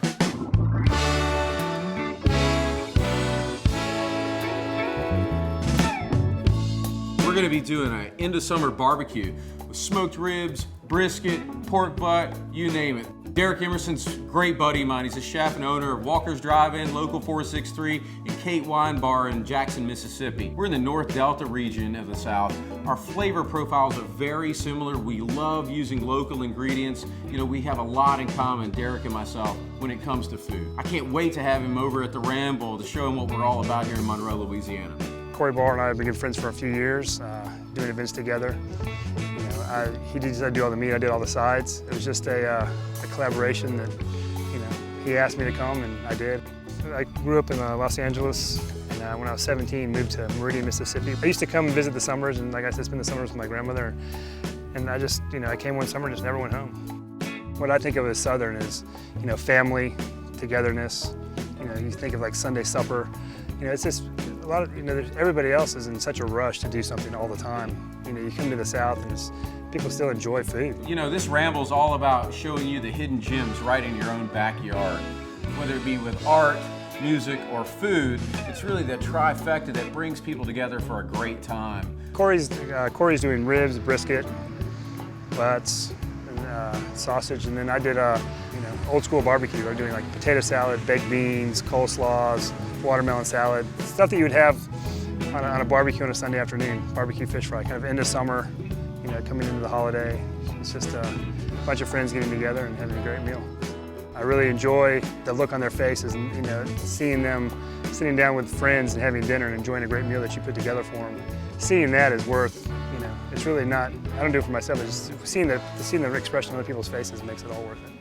We're going to be doing an end of summer barbecue with smoked ribs, brisket, pork butt, you name it. Derek Emerson's a great buddy of mine. He's a chef and owner of Walker's Drive-In, Local 463, and Kate Wine Bar in Jackson, Mississippi. We're in the North Delta region of the South. Our flavor profiles are very similar. We love using local ingredients. You know, we have a lot in common, Derek and myself, when it comes to food. I can't wait to have him over at the Ramble to show him what we're all about here in Monroe, Louisiana. Corey Ball and I have been good friends for a few years, doing events together. You know, he decided to do all the meat, I did all the sides. It was just a collaboration that, you know, he asked me to come and I did. I grew up in Los Angeles, and when I was 17, moved to Meridian, Mississippi. I used to come and visit the summers, and like I said, spend the summers with my grandmother. And I just, you know, I came one summer and just never went home. What I think of as Southern is, you know, family, togetherness. You know, you think of like Sunday supper. You know, it's just a lot of, you know, everybody else is in such a rush to do something all the time. You know, you come to the South and people still enjoy food. You know, this Ramble is all about showing you the hidden gems right in your own backyard. Whether it be with art, music, or food, it's really the trifecta that brings people together for a great time. Corey's doing ribs, brisket, butts, and sausage, and then I did you know, old school barbecue. I'm doing like potato salad, baked beans, coleslaws, watermelon salad, stuff that you would have on a barbecue on a Sunday afternoon. Barbecue fish fry, kind of end of summer, you know, coming into the holiday. It's just a bunch of friends getting together and having a great meal. I really enjoy the look on their faces and, you know, seeing them sitting down with friends and having dinner and enjoying a great meal that you put together for them. Seeing that is worth, you know, it's really not, I don't do it for myself, it's just seeing the expression on other people's faces makes it all worth it.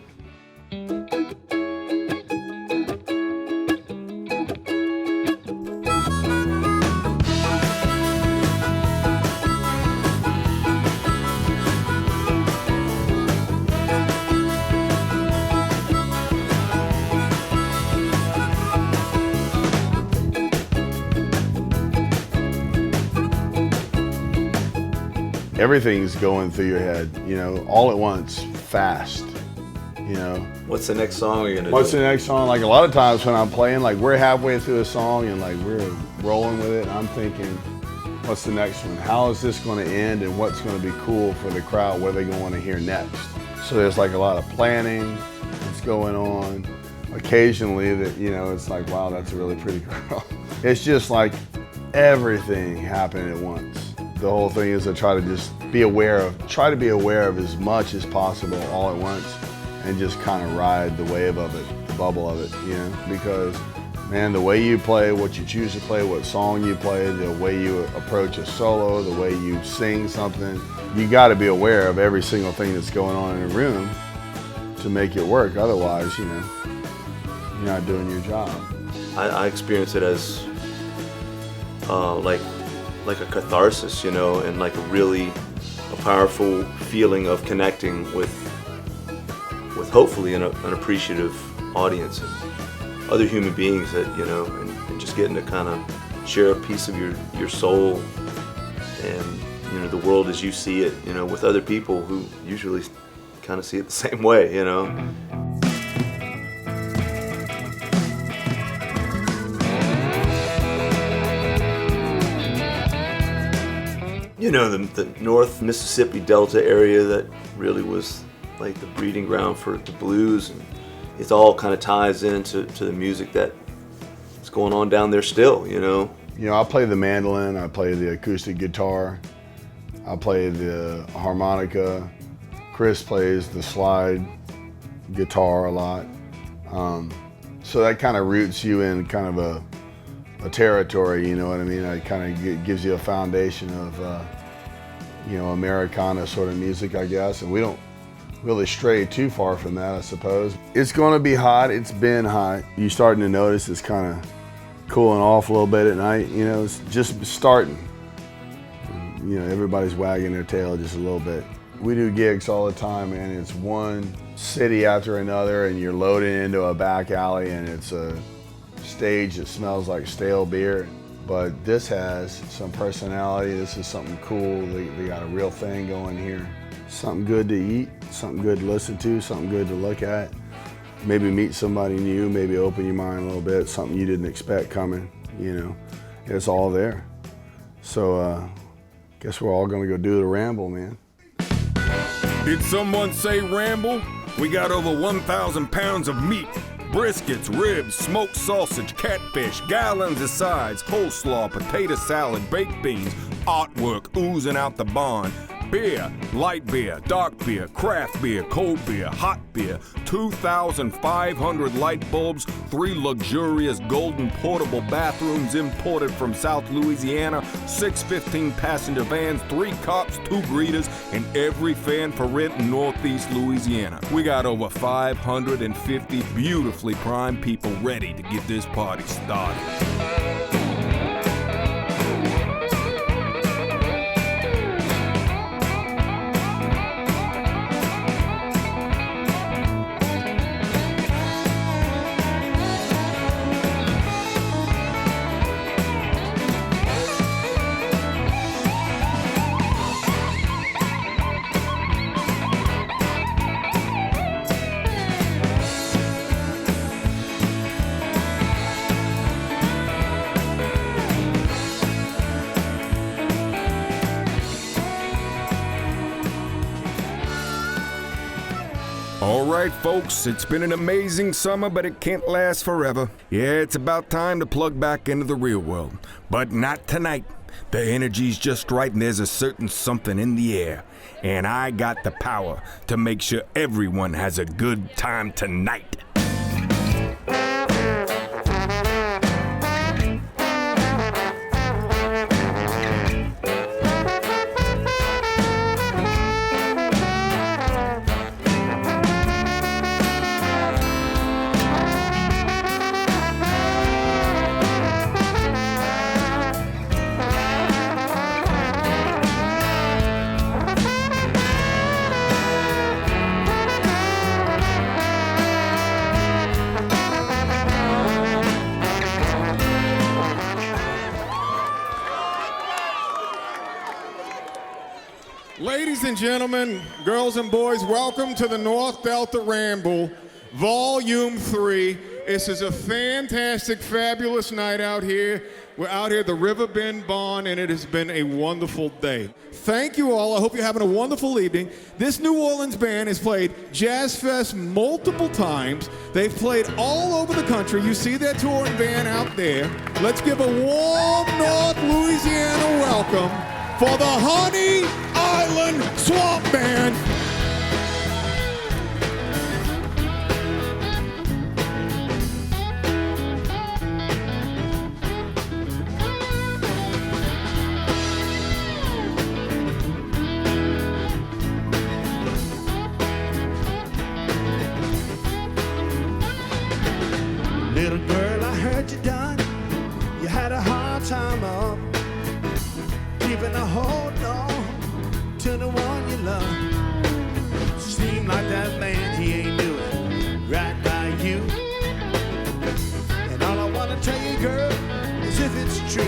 Everything's going through your head, you know, all at once, fast, you know. What's the next song you're gonna do? What's the next song? Like a lot of times when I'm playing, like we're halfway through a song and like we're rolling with it, and I'm thinking, what's the next one? How is this gonna end and what's gonna be cool for the crowd? What are they gonna wanna hear next? So there's like a lot of planning that's going on. Occasionally that, you know, it's like, wow, that's a really pretty girl. It's just like everything happening at once. The whole thing is to try to just be aware of as much as possible all at once and just kind of ride the wave of it, the bubble of it, you know, because man, the way you play, what you choose to play, what song you play, the way you approach a solo, the way you sing something, you got to be aware of every single thing that's going on in a room to make it work. Otherwise, you know, you're not doing your job. I experience it as like a catharsis, you know, and like a powerful feeling of connecting with hopefully an appreciative audience and other human beings that, you know, and just getting to kind of share a piece of your soul and you know, the world as you see it, you know, with other people who usually kind of see it the same way, you know. You know, the North Mississippi Delta area that really was like the breeding ground for the blues, and it all kind of ties into the music that's going on down there still, you know. You know, I play the mandolin, I play the acoustic guitar, I play the harmonica. Chris plays the slide guitar a lot. So that kind of roots you in kind of a territory, you know what I mean? It kind of gives you a foundation of, you know, Americana sort of music, I guess. And we don't really stray too far from that, I suppose. It's gonna be hot, it's been hot. You're starting to notice it's kind of cooling off a little bit at night, you know, it's just starting. You know, everybody's wagging their tail just a little bit. We do gigs all the time, man. It's one city after another, and you're loading into a back alley, and it's a stage that smells like stale beer. But this has some personality. This is something cool. They got a real thing going here. Something good to eat, something good to listen to, something good to look at. Maybe meet somebody new, maybe open your mind a little bit, something you didn't expect coming, you know. It's all there. So, guess we're all gonna go do the ramble, man. Did someone say ramble? We got over 1,000 pounds of meat, briskets, ribs, smoked sausage, catfish, gallons of sides, coleslaw, potato salad, baked beans, artwork oozing out the barn, beer, light beer, dark beer, craft beer, cold beer, hot beer, 2,500 light bulbs, 3 luxurious golden portable bathrooms imported from South Louisiana, 6 15-passenger vans, 3 cops, 2 greeters, and every fan for rent in Northeast Louisiana. We got over 550 beautifully primed people ready to get this party started. All right, folks, it's been an amazing summer, but it can't last forever. Yeah, it's about time to plug back into the real world. But not tonight. The energy's just right, and there's a certain something in the air. And I got the power to make sure everyone has a good time tonight. Ladies and gentlemen, girls and boys, welcome to the North Delta Ramble, Volume 3. This is a fantastic, fabulous night out here. We're out here at the Riverbend Barn, and it has been a wonderful day. Thank you all. I hope you're having a wonderful evening. This New Orleans band has played Jazz Fest multiple times. They've played all over the country. You see their touring band out there. Let's give a warm North Louisiana welcome for the Honey Island Swamp Band. Little girl, I heard you done. You had a hard time up, keeping a hold on to the one you love. Seem like that man, he ain't doing right by you. And all I wanna tell you, girl, is if it's true.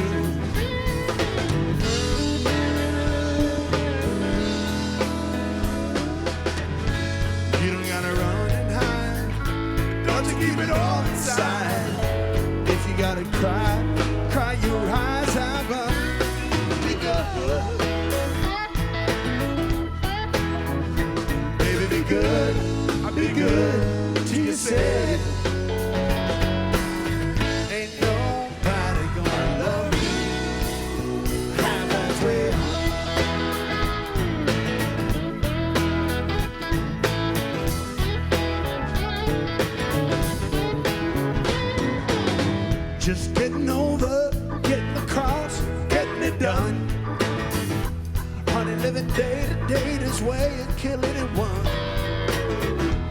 Honey, living day to day this way and kill anyone.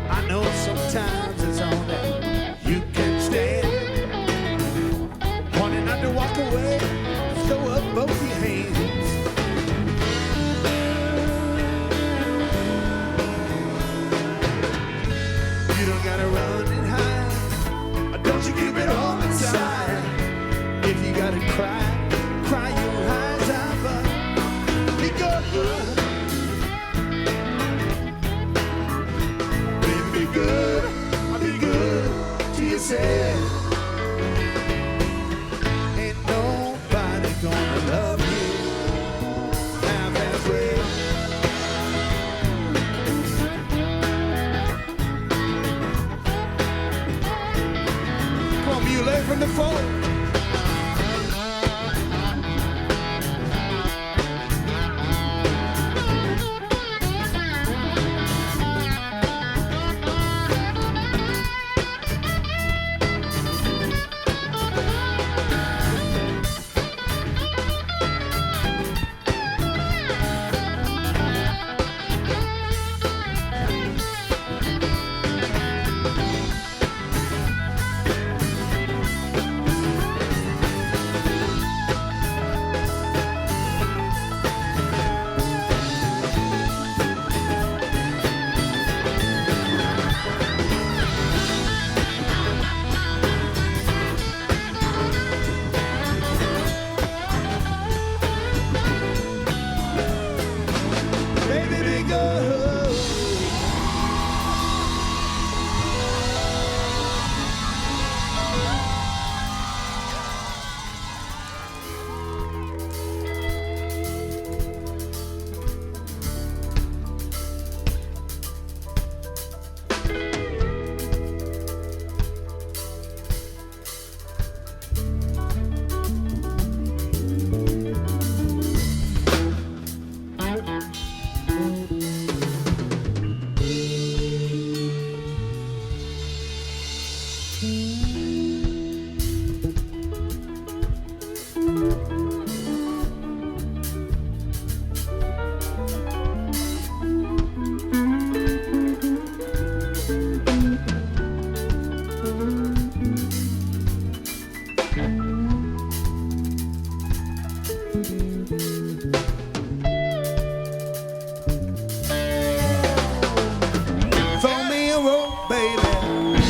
I know sometimes it's all that you can stand. Wanting not to walk away, throw up both your hands. You don't gotta run and hide. Don't you keep it all inside. If you gotta cry, cry your eyes out, but be good. Baby, be good. Be good to yourself. Ain't nobody gonna love you half-halfway. Come on, Muley from the phone.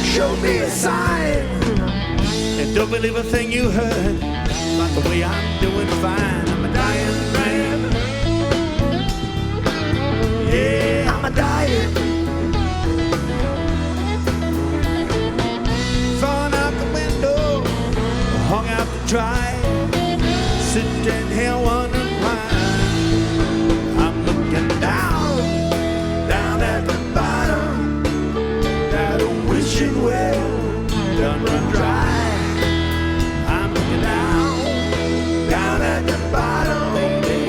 Show me a sign, and don't believe a thing you heard. About the way I'm doing fine. I'm a dying man. Yeah, I'm a dying. Thrown out the window, hung out to dry. Sitting here wondering why. I'm looking down, down at the bottom. That wishing well done run dry. I'm looking down, down at the bottom, baby.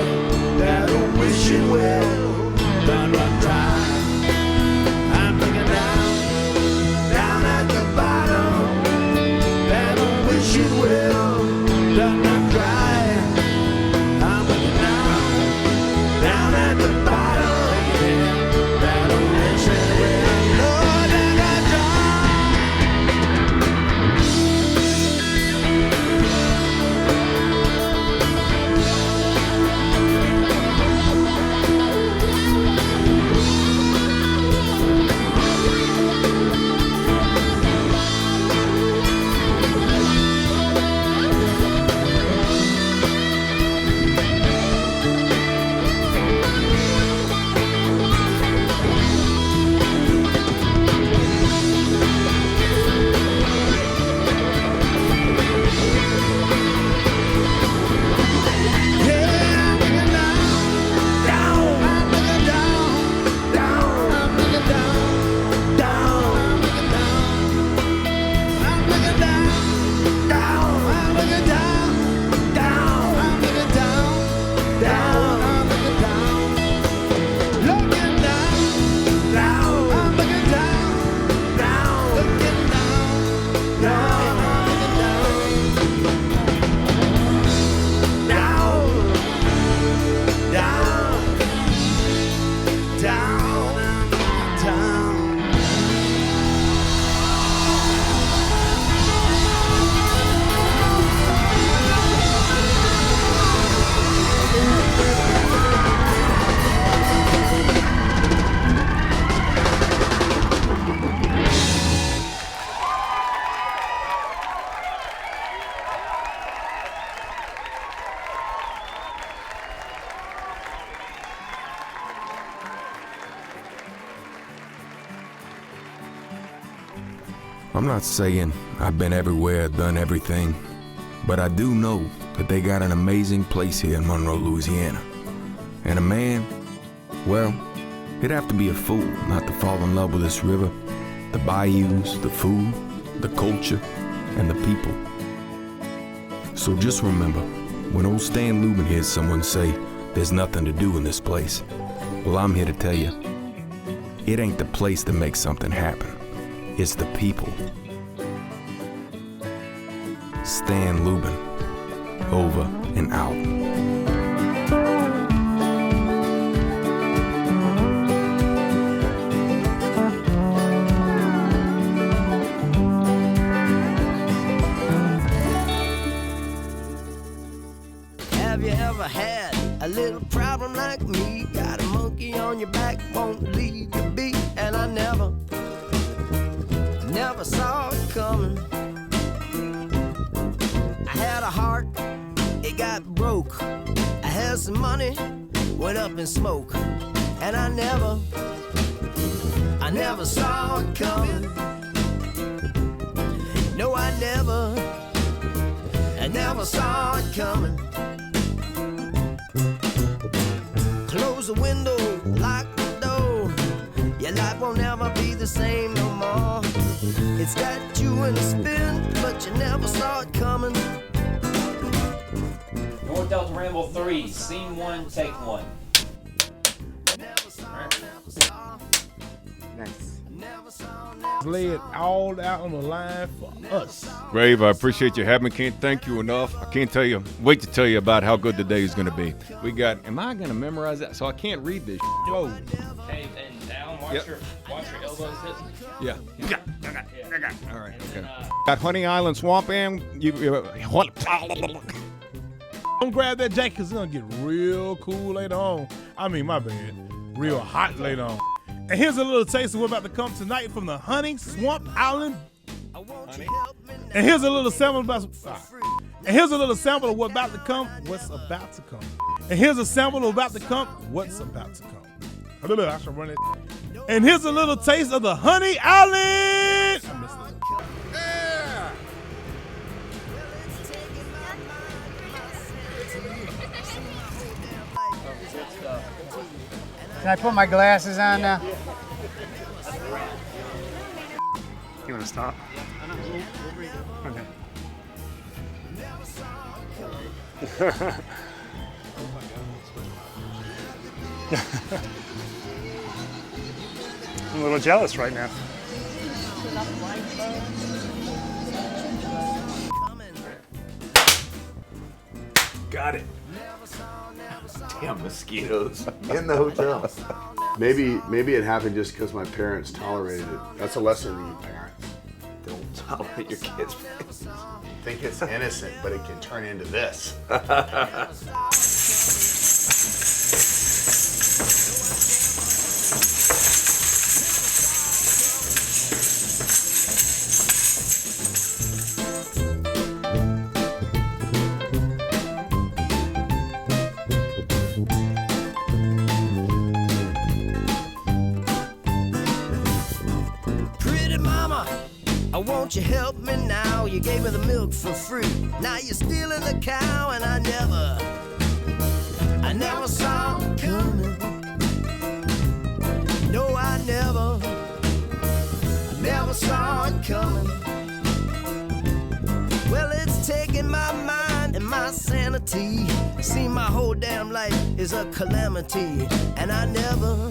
That wishing well done run dry. I'm not saying I've been everywhere, done everything, but I do know that they got an amazing place here in Monroe, Louisiana. And a man, well, he'd have to be a fool not to fall in love with this river, the bayous, the food, the culture, and the people. So just remember, when old Stan Lubin hears someone say there's nothing to do in this place, well, I'm here to tell you, it ain't the place that makes something happen. It's the people. Stan Lubin, over and out. Have you ever had a little problem like me? Got a monkey on your back, won't leave the beat, and I never saw it coming. I had a heart, it got broke. I had some money, went up in smoke, and I never saw it coming. No, I never saw it coming. Close the window, lock the door. Your life won't ever be the same no more. It's got you in a spin, but you never saw it coming. North Delta Ramble 3, Scene 1, Take 1. Nice. Lay it all out on the line for us. Rave, I appreciate you having me. Can't thank you enough. I can't wait to tell you about how good the day is going to be. We got, am I going to memorize that? So I can't read this. Whoa. Hey, and down, watch your elbows hit. Yeah. All right. Okay. Got Honey Island Swamp and Don't grab that jacket because it's going to get real cool later on. I mean, my bad. Real hot later on. And here's a little taste of what's about to come tonight from the Honey Swamp Island. Honey. And here's a little sample of what's about to come. What's about to come. And here's a sample of about to come. What's about to come. I should run it. And here's a little taste of the Honey Island. I missed it. Yeah. Can I put my glasses on now? You want to stop? Okay. I'm a little jealous right now. Got it. Damn mosquitoes in the hotel. Maybe it happened just because my parents tolerated it. That's a lesson to you parents. Don't tolerate your kids. Think it's innocent, but it can turn into this. Won't you help me now? You gave me the milk for free. Now you're stealing the cow, and I never saw it coming. No, I never saw it coming. Well, it's taking my mind and my sanity. See, my whole damn life is a calamity, and I never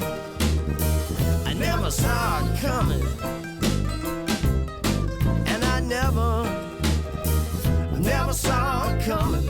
saw it coming. Never saw it coming.